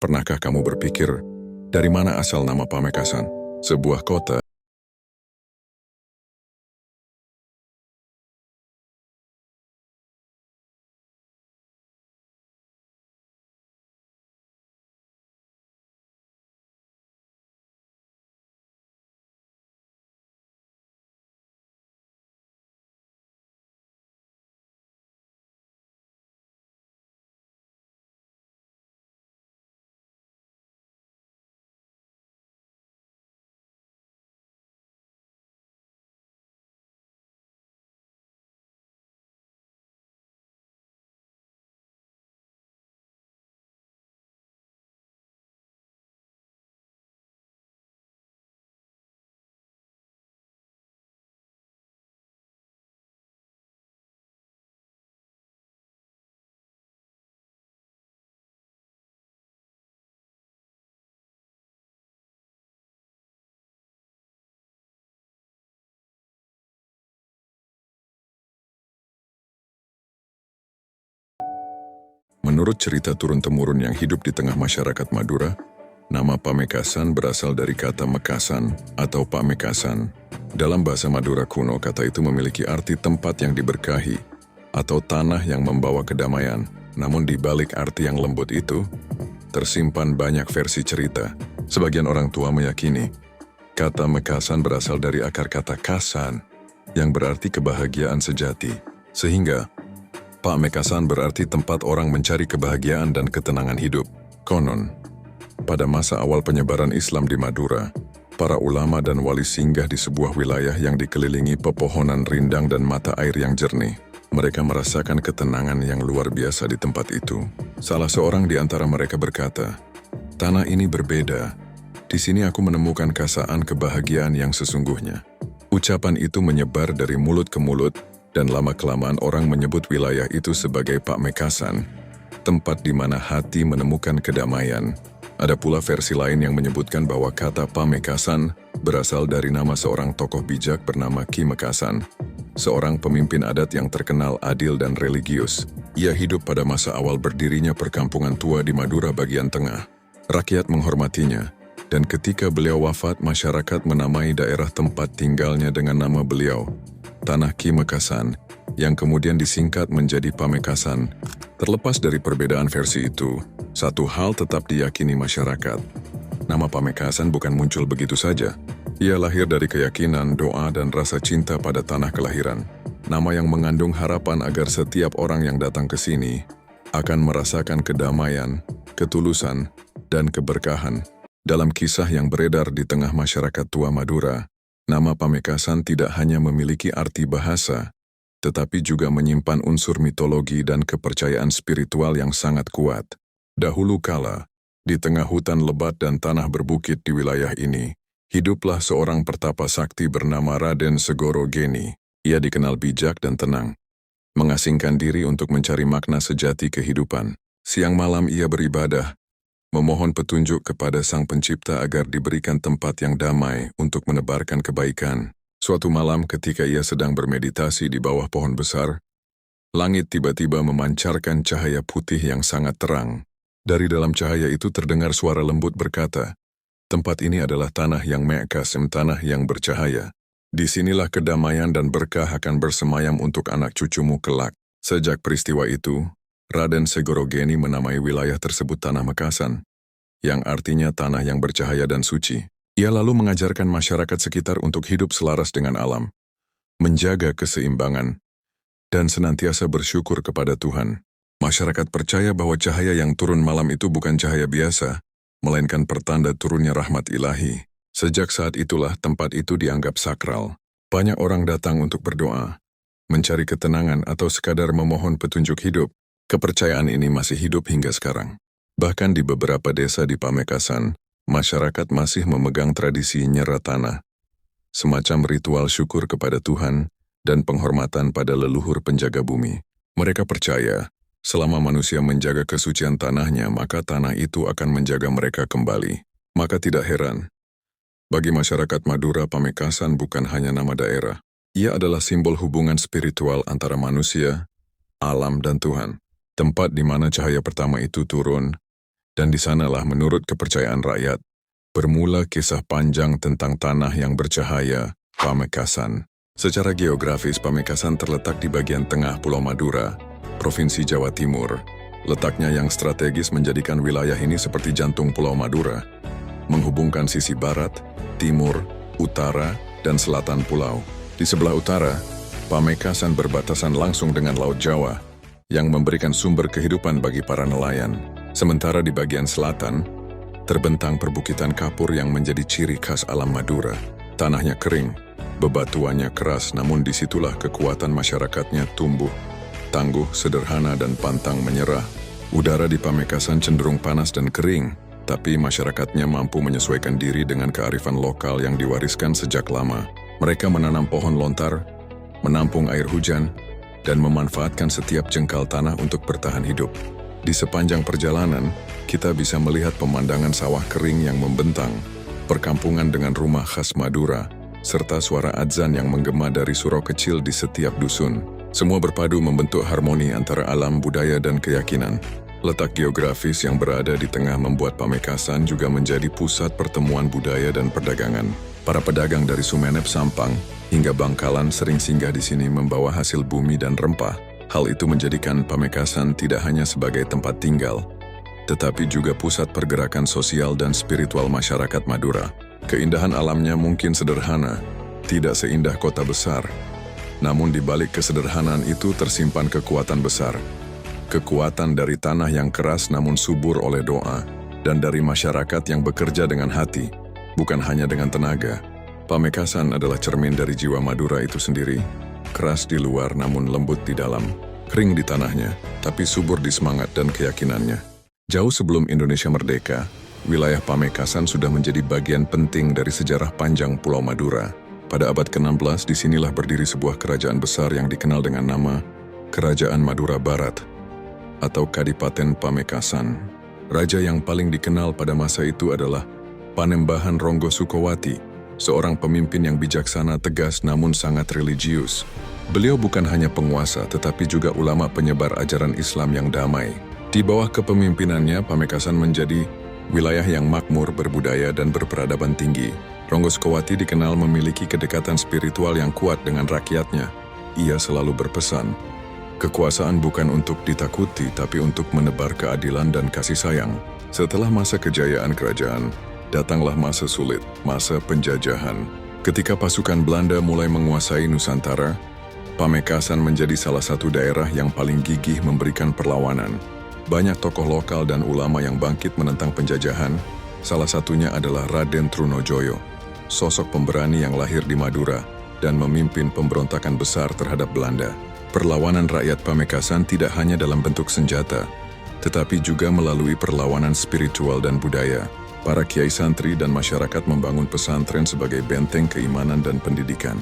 Pernahkah kamu berpikir, dari mana asal nama Pamekasan? Sebuah kota menurut cerita turun-temurun yang hidup di tengah masyarakat Madura, nama Pamekasan berasal dari kata Mekasan atau Pamekasan. Dalam bahasa Madura kuno, kata itu memiliki arti tempat yang diberkahi atau tanah yang membawa kedamaian. Namun di balik arti yang lembut itu, tersimpan banyak versi cerita. Sebagian orang tua meyakini, kata Mekasan berasal dari akar kata kasan, yang berarti kebahagiaan sejati. Sehingga, Pamekasan berarti tempat orang mencari kebahagiaan dan ketenangan hidup. Konon, pada masa awal penyebaran Islam di Madura, para ulama dan wali singgah di sebuah wilayah yang dikelilingi pepohonan rindang dan mata air yang jernih. Mereka merasakan ketenangan yang luar biasa di tempat itu. Salah seorang di antara mereka berkata, "Tanah ini berbeda. Di sini aku menemukan kasaan kebahagiaan yang sesungguhnya." Ucapan itu menyebar dari mulut ke mulut, dan lama-kelamaan orang menyebut wilayah itu sebagai Pamekasan, tempat di mana hati menemukan kedamaian. Ada pula versi lain yang menyebutkan bahwa kata Pamekasan berasal dari nama seorang tokoh bijak bernama Ki Mekasan, seorang pemimpin adat yang terkenal adil dan religius. Ia hidup pada masa awal berdirinya perkampungan tua di Madura bagian tengah. Rakyat menghormatinya, dan ketika beliau wafat, masyarakat menamai daerah tempat tinggalnya dengan nama beliau, Tanah Ki Mekasan, yang kemudian disingkat menjadi Pamekasan. Terlepas dari perbedaan versi itu, satu hal tetap diyakini masyarakat. Nama Pamekasan bukan muncul begitu saja. Ia lahir dari keyakinan, doa, dan rasa cinta pada tanah kelahiran. Nama yang mengandung harapan agar setiap orang yang datang ke sini akan merasakan kedamaian, ketulusan, dan keberkahan. Dalam kisah yang beredar di tengah masyarakat tua Madura, nama Pamekasan tidak hanya memiliki arti bahasa, tetapi juga menyimpan unsur mitologi dan kepercayaan spiritual yang sangat kuat. Dahulu kala, di tengah hutan lebat dan tanah berbukit di wilayah ini, hiduplah seorang pertapa sakti bernama Raden Segoro Geni. Ia dikenal bijak dan tenang, mengasingkan diri untuk mencari makna sejati kehidupan. Siang malam ia beribadah, memohon petunjuk kepada Sang Pencipta agar diberikan tempat yang damai untuk menebarkan kebaikan. Suatu malam ketika ia sedang bermeditasi di bawah pohon besar, langit tiba-tiba memancarkan cahaya putih yang sangat terang. Dari dalam cahaya itu terdengar suara lembut berkata, "Tempat ini adalah tanah yang mekasim, tanah yang bercahaya. Disinilah kedamaian dan berkah akan bersemayam untuk anak cucumu kelak." Sejak peristiwa itu, Raden Segoro Geni menamai wilayah tersebut Tanah Mekasan, yang artinya tanah yang bercahaya dan suci. Ia lalu mengajarkan masyarakat sekitar untuk hidup selaras dengan alam, menjaga keseimbangan, dan senantiasa bersyukur kepada Tuhan. Masyarakat percaya bahwa cahaya yang turun malam itu bukan cahaya biasa, melainkan pertanda turunnya rahmat ilahi. Sejak saat itulah tempat itu dianggap sakral. Banyak orang datang untuk berdoa, mencari ketenangan, atau sekadar memohon petunjuk hidup. Kepercayaan ini masih hidup hingga sekarang. Bahkan di beberapa desa di Pamekasan, masyarakat masih memegang tradisi nyera tanah, semacam ritual syukur kepada Tuhan dan penghormatan pada leluhur penjaga bumi. Mereka percaya, selama manusia menjaga kesucian tanahnya, maka tanah itu akan menjaga mereka kembali. Maka tidak heran, bagi masyarakat Madura, Pamekasan bukan hanya nama daerah. Ia adalah simbol hubungan spiritual antara manusia, alam, dan Tuhan. Tempat di mana cahaya pertama itu turun, Dan di sanalah menurut kepercayaan rakyat, bermula kisah panjang tentang tanah yang bercahaya, Pamekasan. Secara geografis, Pamekasan terletak di bagian tengah Pulau Madura, Provinsi Jawa Timur. Letaknya yang strategis menjadikan wilayah ini seperti jantung Pulau Madura, menghubungkan sisi barat, timur, utara, dan selatan pulau. Di sebelah utara, Pamekasan berbatasan langsung dengan Laut Jawa, yang memberikan sumber kehidupan bagi para nelayan. Sementara di bagian selatan, terbentang perbukitan kapur yang menjadi ciri khas alam Madura. Tanahnya kering, bebatuannya keras, namun disitulah kekuatan masyarakatnya tumbuh. Tangguh, sederhana, dan pantang menyerah. Udara di Pamekasan cenderung panas dan kering, tapi masyarakatnya mampu menyesuaikan diri dengan kearifan lokal yang diwariskan sejak lama. Mereka menanam pohon lontar, menampung air hujan, dan memanfaatkan setiap jengkal tanah untuk bertahan hidup. Di sepanjang perjalanan, kita bisa melihat pemandangan sawah kering yang membentang, perkampungan dengan rumah khas Madura, serta suara adzan yang menggema dari surau kecil di setiap dusun. Semua berpadu membentuk harmoni antara alam, budaya, dan keyakinan. Letak geografis yang berada di tengah membuat Pamekasan juga menjadi pusat pertemuan budaya dan perdagangan. Para pedagang dari Sumeneb, Sampang, hingga Bangkalan sering singgah di sini membawa hasil bumi dan rempah. Hal itu menjadikan Pamekasan tidak hanya sebagai tempat tinggal, tetapi juga pusat pergerakan sosial dan spiritual masyarakat Madura. Keindahan alamnya mungkin sederhana, tidak seindah kota besar. Namun di balik kesederhanaan itu tersimpan kekuatan besar. Kekuatan dari tanah yang keras namun subur oleh doa, dan dari masyarakat yang bekerja dengan hati, bukan hanya dengan tenaga. Pamekasan adalah cermin dari jiwa Madura itu sendiri. Keras di luar namun lembut di dalam. Kering di tanahnya, tapi subur di semangat dan keyakinannya. Jauh sebelum Indonesia merdeka, wilayah Pamekasan sudah menjadi bagian penting dari sejarah panjang Pulau Madura. Pada abad ke-16, disinilah berdiri sebuah kerajaan besar yang dikenal dengan nama Kerajaan Madura Barat atau Kadipaten Pamekasan. Raja yang paling dikenal pada masa itu adalah Panembahan Ronggo Sukowati, seorang pemimpin yang bijaksana, tegas, namun sangat religius. Beliau bukan hanya penguasa, tetapi juga ulama penyebar ajaran Islam yang damai. Di bawah kepemimpinannya, Pamekasan menjadi wilayah yang makmur, berbudaya, dan berperadaban tinggi. Ronggo Sukowati dikenal memiliki kedekatan spiritual yang kuat dengan rakyatnya. Ia selalu berpesan, kekuasaan bukan untuk ditakuti, tapi untuk menebar keadilan dan kasih sayang. Setelah masa kejayaan kerajaan, datanglah masa sulit, masa penjajahan. Ketika pasukan Belanda mulai menguasai Nusantara, Pamekasan menjadi salah satu daerah yang paling gigih memberikan perlawanan. Banyak tokoh lokal dan ulama yang bangkit menentang penjajahan, salah satunya adalah Raden Trunojoyo, sosok pemberani yang lahir di Madura dan memimpin pemberontakan besar terhadap Belanda. Perlawanan rakyat Pamekasan tidak hanya dalam bentuk senjata, tetapi juga melalui perlawanan spiritual dan budaya. Para kiai santri dan masyarakat membangun pesantren sebagai benteng keimanan dan pendidikan.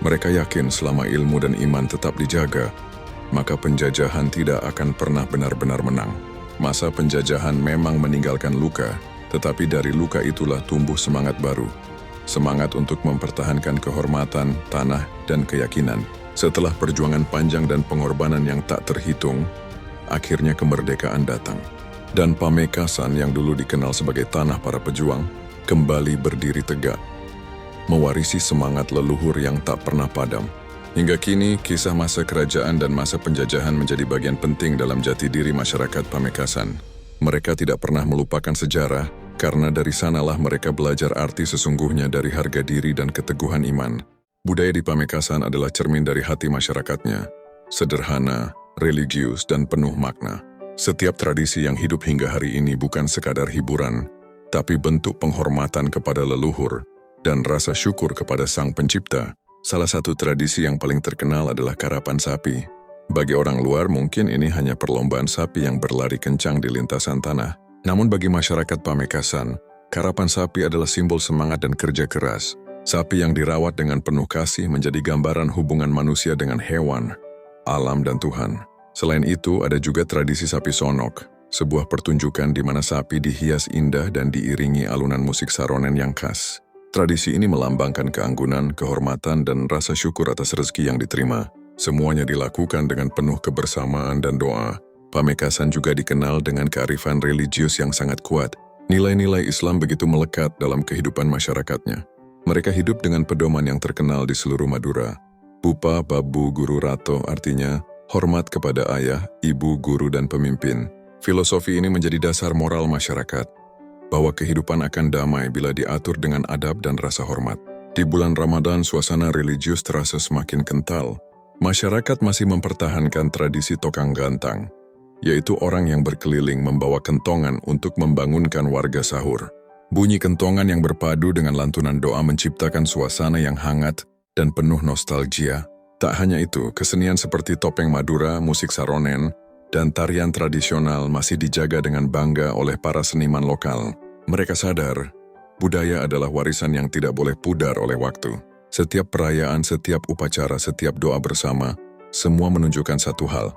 Mereka yakin selama ilmu dan iman tetap dijaga, maka penjajahan tidak akan pernah benar-benar menang. Masa penjajahan memang meninggalkan luka, tetapi dari luka itulah tumbuh semangat baru. Semangat untuk mempertahankan kehormatan, tanah, dan keyakinan. Setelah perjuangan panjang dan pengorbanan yang tak terhitung, akhirnya kemerdekaan datang. Dan Pamekasan yang dulu dikenal sebagai tanah para pejuang, kembali berdiri tegak, mewarisi semangat leluhur yang tak pernah padam. Hingga kini, kisah masa kerajaan dan masa penjajahan menjadi bagian penting dalam jati diri masyarakat Pamekasan. Mereka tidak pernah melupakan sejarah, karena dari sanalah mereka belajar arti sesungguhnya dari harga diri dan keteguhan iman. Budaya di Pamekasan adalah cermin dari hati masyarakatnya, sederhana, religius, dan penuh makna. Setiap tradisi yang hidup hingga hari ini bukan sekadar hiburan, tapi bentuk penghormatan kepada leluhur dan rasa syukur kepada Sang Pencipta. Salah satu tradisi yang paling terkenal adalah karapan sapi. Bagi orang luar mungkin ini hanya perlombaan sapi yang berlari kencang di lintasan tanah. Namun bagi masyarakat Pamekasan, karapan sapi adalah simbol semangat dan kerja keras. Sapi yang dirawat dengan penuh kasih menjadi gambaran hubungan manusia dengan hewan, alam, dan Tuhan. Selain itu, ada juga tradisi sapi sonok, sebuah pertunjukan di mana sapi dihias indah dan diiringi alunan musik saronen yang khas. Tradisi ini melambangkan keanggunan, kehormatan, dan rasa syukur atas rezeki yang diterima. Semuanya dilakukan dengan penuh kebersamaan dan doa. Pamekasan juga dikenal dengan kearifan religius yang sangat kuat. Nilai-nilai Islam begitu melekat dalam kehidupan masyarakatnya. Mereka hidup dengan pedoman yang terkenal di seluruh Madura. Bupa, Babu, Guru, Rato artinya hormat kepada ayah, ibu, guru, dan pemimpin. Filosofi ini menjadi dasar moral masyarakat, bahwa kehidupan akan damai bila diatur dengan adab dan rasa hormat. Di bulan Ramadan, suasana religius terasa semakin kental. Masyarakat masih mempertahankan tradisi tokang gantang, yaitu orang yang berkeliling membawa kentongan untuk membangunkan warga sahur. Bunyi kentongan yang berpadu dengan lantunan doa menciptakan suasana yang hangat dan penuh nostalgia. Tak hanya itu, kesenian seperti topeng Madura, musik saronen, dan tarian tradisional masih dijaga dengan bangga oleh para seniman lokal. Mereka sadar, budaya adalah warisan yang tidak boleh pudar oleh waktu. Setiap perayaan, setiap upacara, setiap doa bersama, semua menunjukkan satu hal,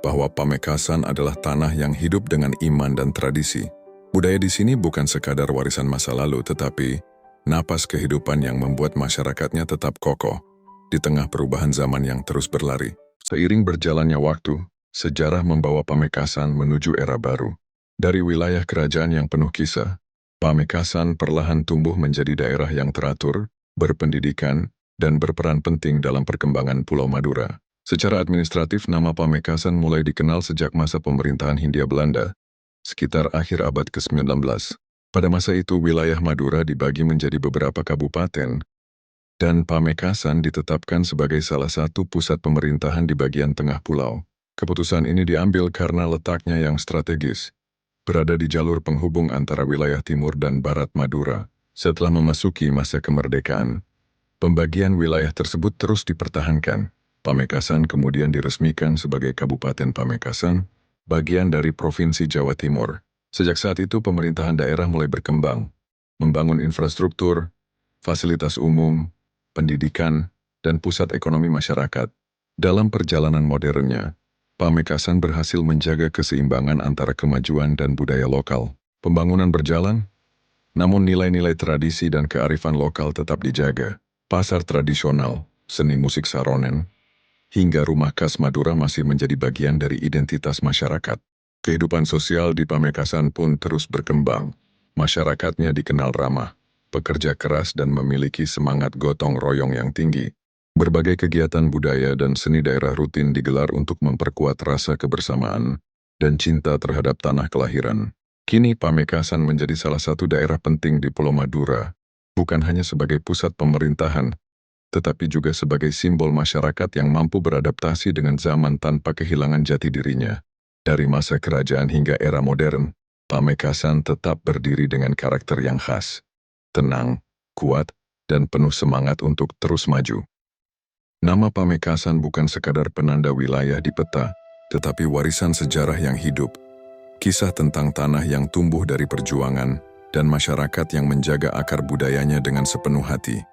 bahwa Pamekasan adalah tanah yang hidup dengan iman dan tradisi. Budaya di sini bukan sekadar warisan masa lalu, tetapi napas kehidupan yang membuat masyarakatnya tetap kokoh di tengah perubahan zaman yang terus berlari. Seiring berjalannya waktu, sejarah membawa Pamekasan menuju era baru. Dari wilayah kerajaan yang penuh kisah, Pamekasan perlahan tumbuh menjadi daerah yang teratur, berpendidikan, dan berperan penting dalam perkembangan Pulau Madura. Secara administratif, nama Pamekasan mulai dikenal sejak masa pemerintahan Hindia Belanda, sekitar akhir abad ke-19. Pada masa itu, wilayah Madura dibagi menjadi beberapa kabupaten, dan Pamekasan ditetapkan sebagai salah satu pusat pemerintahan di bagian tengah pulau. Keputusan ini diambil karena letaknya yang strategis, berada di jalur penghubung antara wilayah timur dan barat Madura. Setelah memasuki masa kemerdekaan, pembagian wilayah tersebut terus dipertahankan. Pamekasan kemudian diresmikan sebagai Kabupaten Pamekasan, bagian dari Provinsi Jawa Timur. Sejak saat itu pemerintahan daerah mulai berkembang, membangun infrastruktur, fasilitas umum, pendidikan, dan pusat ekonomi masyarakat. Dalam perjalanan modernnya, Pamekasan berhasil menjaga keseimbangan antara kemajuan dan budaya lokal. Pembangunan berjalan, namun nilai-nilai tradisi dan kearifan lokal tetap dijaga. Pasar tradisional, seni musik saronen, hingga rumah khas Madura masih menjadi bagian dari identitas masyarakat. Kehidupan sosial di Pamekasan pun terus berkembang. Masyarakatnya dikenal ramah, pekerja keras, dan memiliki semangat gotong royong yang tinggi. Berbagai kegiatan budaya dan seni daerah rutin digelar untuk memperkuat rasa kebersamaan dan cinta terhadap tanah kelahiran. Kini Pamekasan menjadi salah satu daerah penting di Pulau Madura, bukan hanya sebagai pusat pemerintahan, tetapi juga sebagai simbol masyarakat yang mampu beradaptasi dengan zaman tanpa kehilangan jati dirinya. Dari masa kerajaan hingga era modern, Pamekasan tetap berdiri dengan karakter yang khas, tenang, kuat, dan penuh semangat untuk terus maju. Nama Pamekasan bukan sekadar penanda wilayah di peta, tetapi warisan sejarah yang hidup, kisah tentang tanah yang tumbuh dari perjuangan, dan masyarakat yang menjaga akar budayanya dengan sepenuh hati.